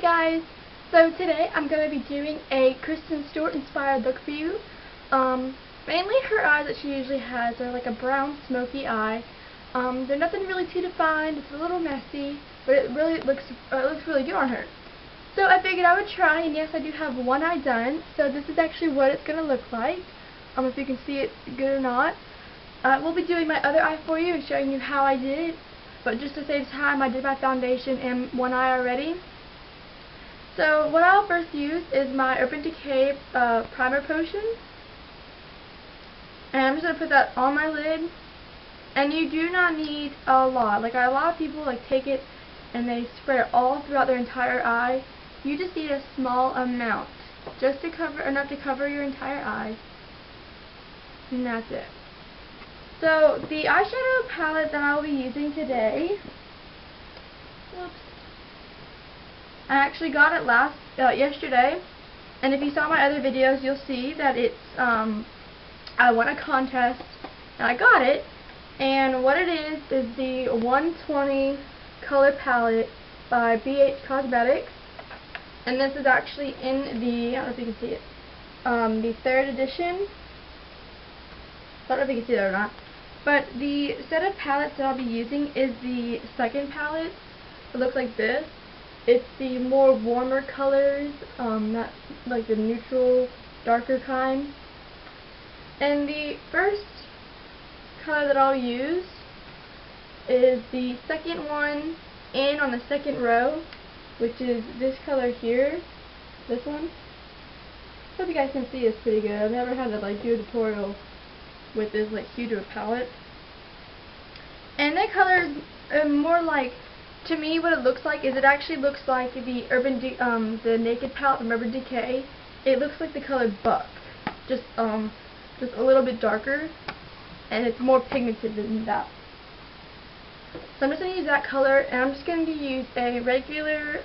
guys, so today I'm going to be doing a Kristen Stewart inspired look for you. Mainly her eyes that she usually has are like a brown smoky eye. They're nothing really too defined, it's a little messy, but it looks really good on her. So I figured I would try, and yes, I do have one eye done, so this is actually what it's going to look like. If you can see it good or not. We'll be doing my other eye for you and showing you how I did it. But just to save time, I did my foundation in one eye already. So what I'll first use is my Urban Decay primer potion. And I'm just going to put that on my lid. And you do not need a lot. Like a lot of people take it and they spread it all throughout their entire eye. You just need a small amount. Just to cover, enough to cover your entire eye. And that's it. So the eyeshadow palette that I'll be using today, whoops, I actually got it yesterday, and if you saw my other videos, you'll see that it's I won a contest and I got it. And what it is the 120 color palette by BH Cosmetics, and this is actually in the, I don't know if you can see it, the 3rd edition. I don't know if you can see that or not. But the set of palettes that I'll be using is the 2nd palette. It looks like this. It's the more warmer colors, not like the neutral, darker kind. And the first color that I'll use is the second one in on the 2nd row, which is this color here. This one. Hope you guys can see this pretty good. I've never had to do a tutorial with this huge of a palette. And that color is more like, to me what it looks like is it actually looks like the the Naked palette from Urban Decay. It looks like the color Buck, just a little bit darker, and it's more pigmented than that. So I'm just going to use that color, and I'm just going to use a regular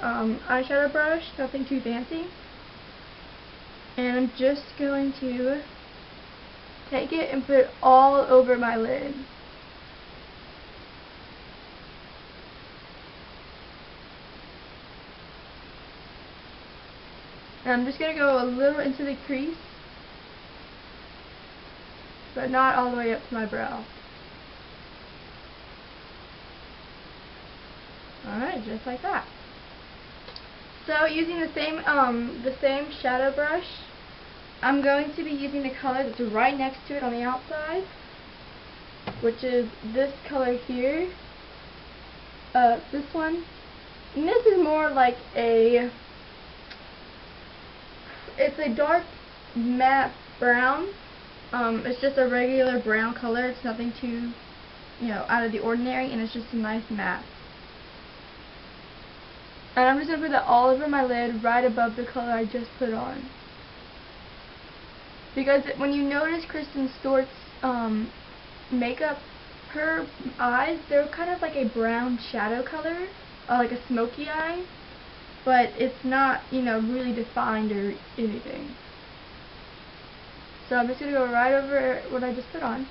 eyeshadow brush, nothing too fancy. And I'm just going to take it and put it all over my lid. And I'm just going to go a little into the crease, but not all the way up to my brow. Alright, just like that. So using the same shadow brush, I'm going to be using the color that's right next to it on the outside, which is this color here. This one. And this is more like it's a dark matte brown. It's just a regular brown color. It's nothing too, out of the ordinary, and it's just a nice matte. And I'm just going to put that all over my lid, right above the color I just put on. Because when you notice Kristen Stewart's makeup, her eyes, they're kind of like a brown shadow color, like a smoky eye, but it's not, really defined or anything. So I'm just going to go right over what I just put on.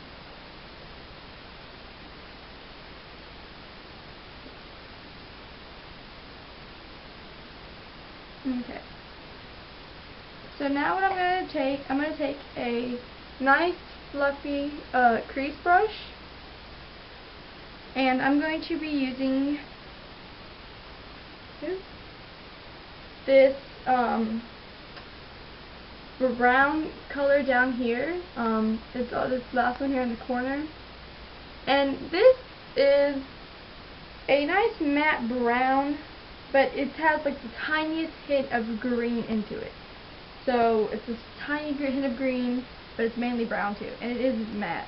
Okay. So now what I'm going to take a nice fluffy crease brush, and I'm going to be using this brown color down here. It's this last one here in the corner, and this is a nice matte brown, but it has the tiniest hint of green into it. So it's this tiny hint of green, but it's mainly brown too, and it is matte.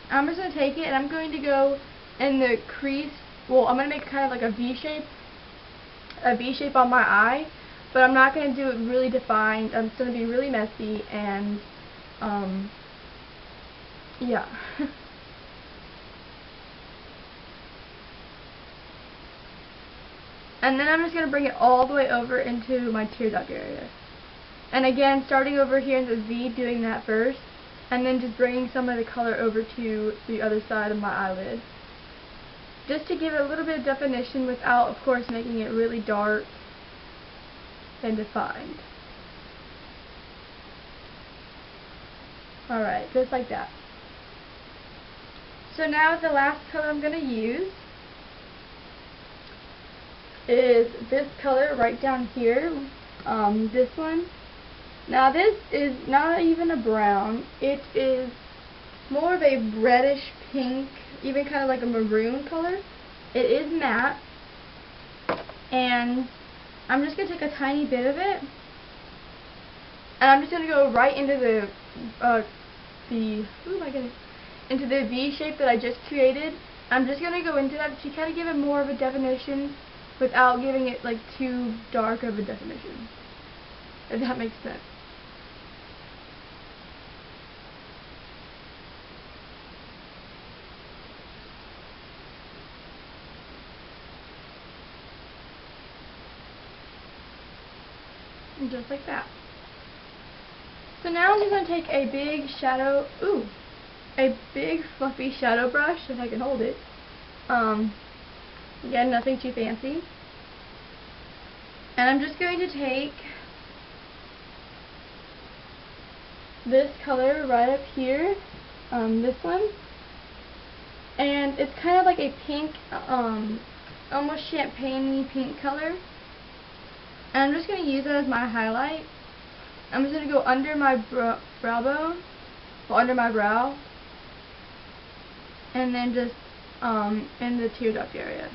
I'm just going to take it, and I'm going to go in the crease. Well, I'm going to make kind of like a V shape on my eye, but I'm not going to do it really defined. It's going to be really messy, and yeah. And then I'm just going to bring it all the way over into my tear duct area. And again, starting over here in the V, doing that first, and then just bringing some of the color over to the other side of my eyelid. just to give it a little bit of definition without, of course, making it really dark and defined. Alright, just like that. So now the last color I'm going to use is this color right down here. This one. Now this is not even a brown. It is more of a reddish pink, even kind of like a maroon color. It is matte. And I'm just going to take a tiny bit of it. And I'm just going to go right into into the V shape that I just created. I'm just going to go into that to kind of give it more of a definition without giving it like too dark of a definition, if that makes sense. And just like that. So now I'm just going to take a big shadow, a big fluffy shadow brush, if I can hold it. Again, nothing too fancy. And I'm just going to take this color right up here, this one, and it's kind of like a pink, almost champagne-y pink color. And I'm just going to use that as my highlight. I'm just going to go under my brow bone, well, under my brow, and then just in the teardrop area.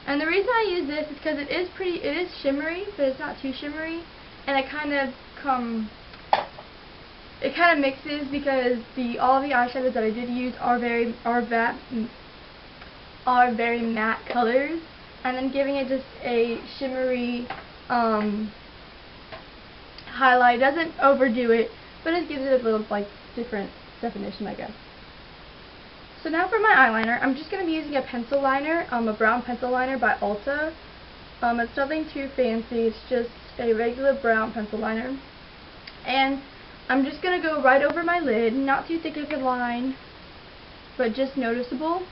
And the reason I use this is because it is shimmery, but it's not too shimmery, and it kind of mixes because all the eyeshadows that I did use are very matte colors, and then giving it just a shimmery highlight doesn't overdo it, but it gives it a little like different definition, I guess. So now for my eyeliner, I'm just going to be using a pencil liner, a brown pencil liner by Ulta. It's nothing too fancy, it's just a regular brown pencil liner. And I'm just going to go right over my lid, not too thick of a line, but just noticeable.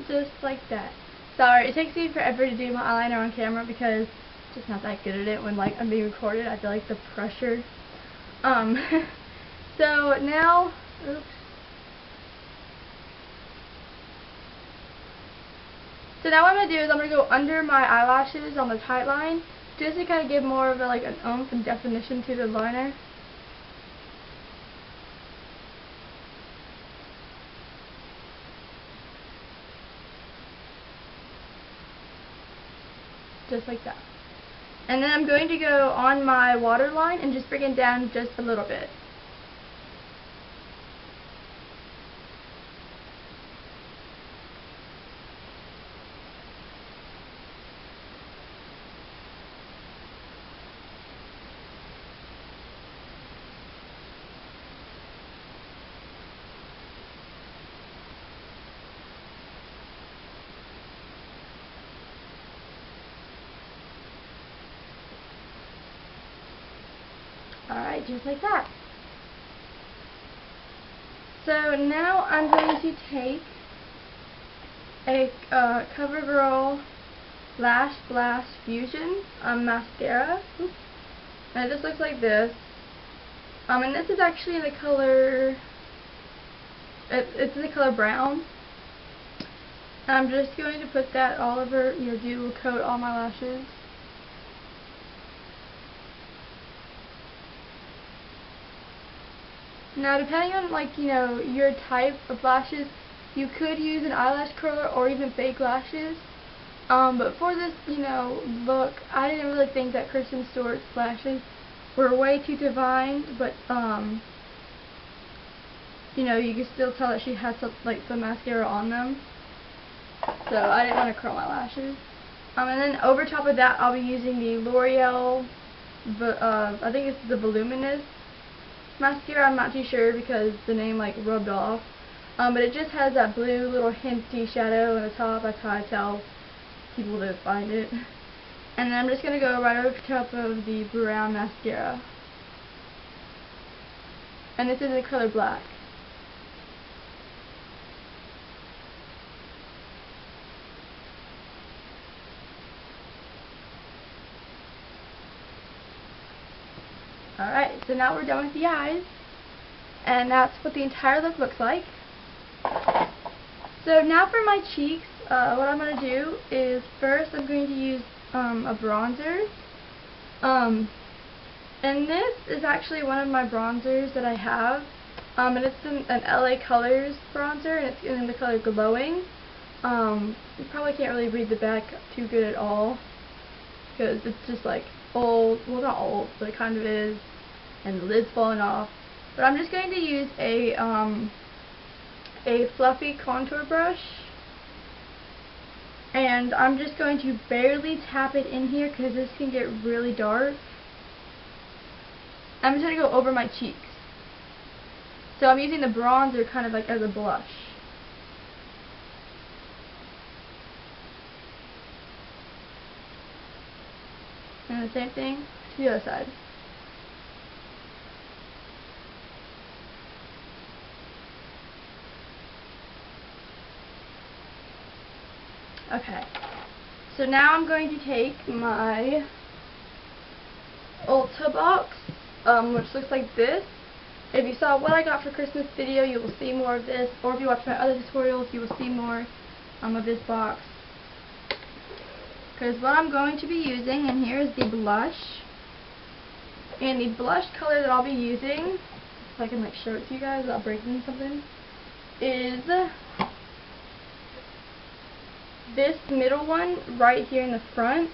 Just like that. Sorry, it takes me forever to do my eyeliner on camera because I'm just not that good at it when like I'm being recorded. I feel like the pressure. So now, oops. So now what I'm going to do is I'm going to go under my eyelashes on the tight line just to kind of give more of like an oomph and definition to the liner. Just like that. And then I'm going to go on my waterline and just bring it down just a little bit. Alright, just like that. So now I'm going to take a CoverGirl Lash Blast Fusion mascara. Oops. And it just looks like this. And this is actually the color, it's the color brown. And I'm just going to put that all over, do coat all my lashes. Now, depending on your type of lashes, you could use an eyelash curler or even fake lashes. But for this, look, I didn't really think that Kristen Stewart's lashes were way too defined, but you can still tell that she has some mascara on them. so I didn't want to curl my lashes. And then over top of that, I'll be using the L'Oreal, I think it's the Voluminous mascara. I'm not too sure because the name like rubbed off. But it just has that blue little hinty shadow on the top. That's how I tell people to find it. And then I'm just going to go right over top of the brown mascara. And this is the color black. Alright, so now we're done with the eyes. And that's what the entire look looks like. So now for my cheeks, what I'm going to do is first I'm going to use a bronzer. And this is actually one of my bronzers that I have. And it's an LA Colors bronzer, and it's in the color Glowing. You probably can't really read the back too good at all, because it's just like old, well not old, but it kind of is, and the lid's falling off. But I'm just going to use a fluffy contour brush, and I'm just going to barely tap it in here because this can get really dark. I'm just going to go over my cheeks. So I'm using the bronzer kind of like as a blush. And the same thing to the other side. Okay, so now I'm going to take my Ulta box, which looks like this. If you saw what I got for Christmas video, you will see more of this, or if you watch my other tutorials, you will see more of this box. Because what I'm going to be using, and here is the blush, and the blush color that I'll be using, if I can like show it to you guys without breaking something, is this middle one right here in the front.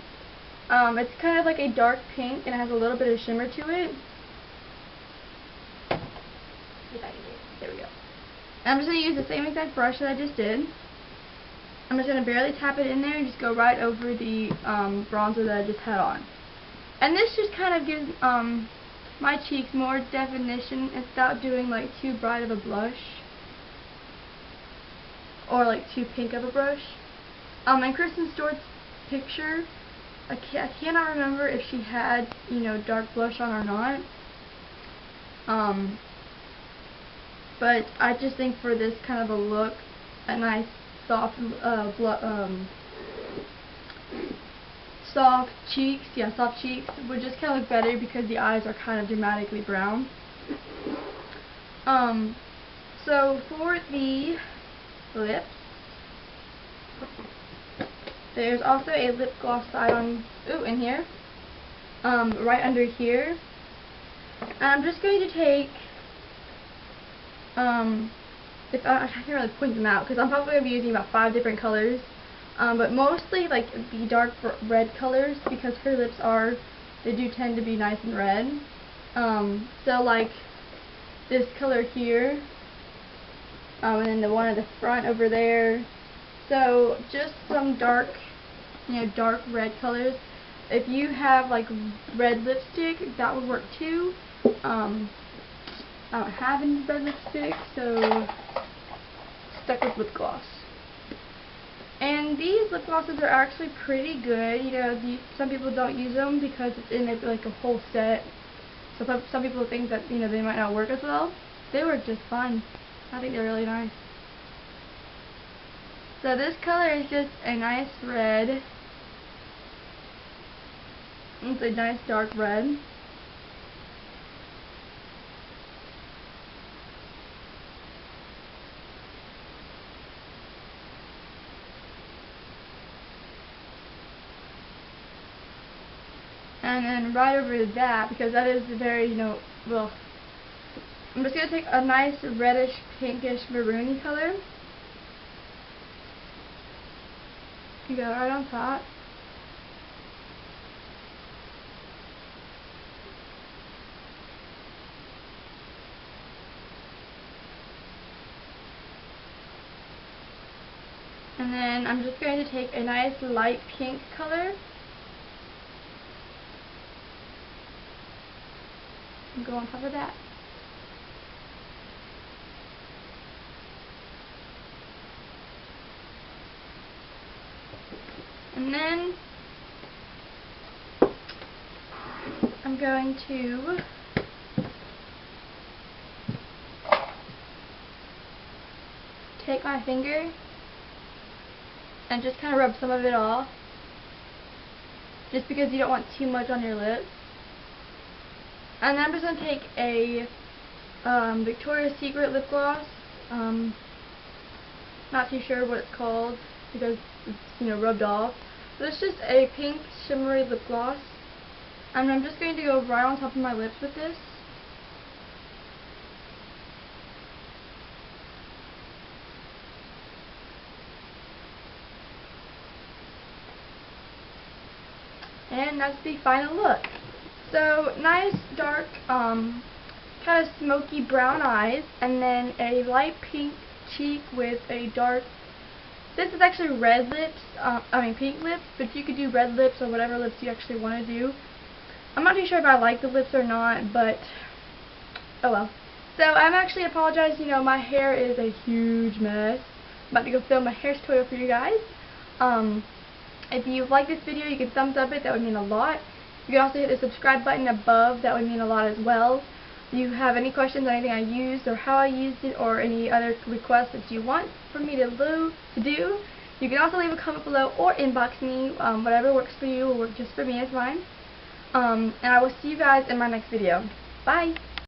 It's kind of like a dark pink and it has a little bit of shimmer to it. There we go. And I'm just going to use the same exact brush that I just did. I'm just going to barely tap it in there and just go right over the bronzer that I just had on. And this just kind of gives my cheeks more definition without doing like too bright of a blush or like too pink of a brush. And Kristen Stewart's picture, I cannot remember if she had, you know, dark blush on or not. But I just think for this kind of a look, a nice soft soft cheeks would just kind of look better because the eyes are kind of dramatically brown. So for the lips, there's also a lip gloss side on, in here, right under here. And I'm just going to take, I can't really point them out because I'm probably going to be using about 5 different colors, but mostly like the dark red colors because her lips they do tend to be nice and red. So like this color here, and then the one at the front over there. So just some dark, dark red colors. If you have like red lipstick, that would work too. I don't have any red lipstick, so stuck with lip gloss. And these lip glosses are actually pretty good. Some people don't use them because it's in like a whole set. So some people think that they might not work as well. They work just fine. I think they're really nice. So this color is just a nice red. It's a nice dark red. And then right over that, because that is very, well, I'm just going to take a nice reddish, pinkish, maroony color. You go right on top. And then I'm just going to take a nice light pink color and go on top of that. And then I'm going to take my finger and just kind of rub some of it off, just because you don't want too much on your lips. And then I'm just going to take a Victoria's Secret lip gloss. Not too sure what it's called because it's, you know, rubbed off. But it's just a pink shimmery lip gloss. And I'm just going to go right on top of my lips with this. And that's the final look. So nice dark kind of smoky brown eyes, and then a light pink cheek with a dark, this is actually red lips, pink lips, but you could do red lips or whatever lips you actually want to do. I'm not too sure if I like the lips or not, but oh well. So I'm actually apologizing, you know, my hair is a huge mess. I'm about to go film a hair tutorial for you guys. If you like this video, you can thumbs up it, that would mean a lot. You can also hit the subscribe button above, that would mean a lot as well. If you have any questions on anything I used or how I used it or any other requests that you want for me to do, you can also leave a comment below or inbox me. Whatever works for you will work just for me is fine. And I will see you guys in my next video. Bye!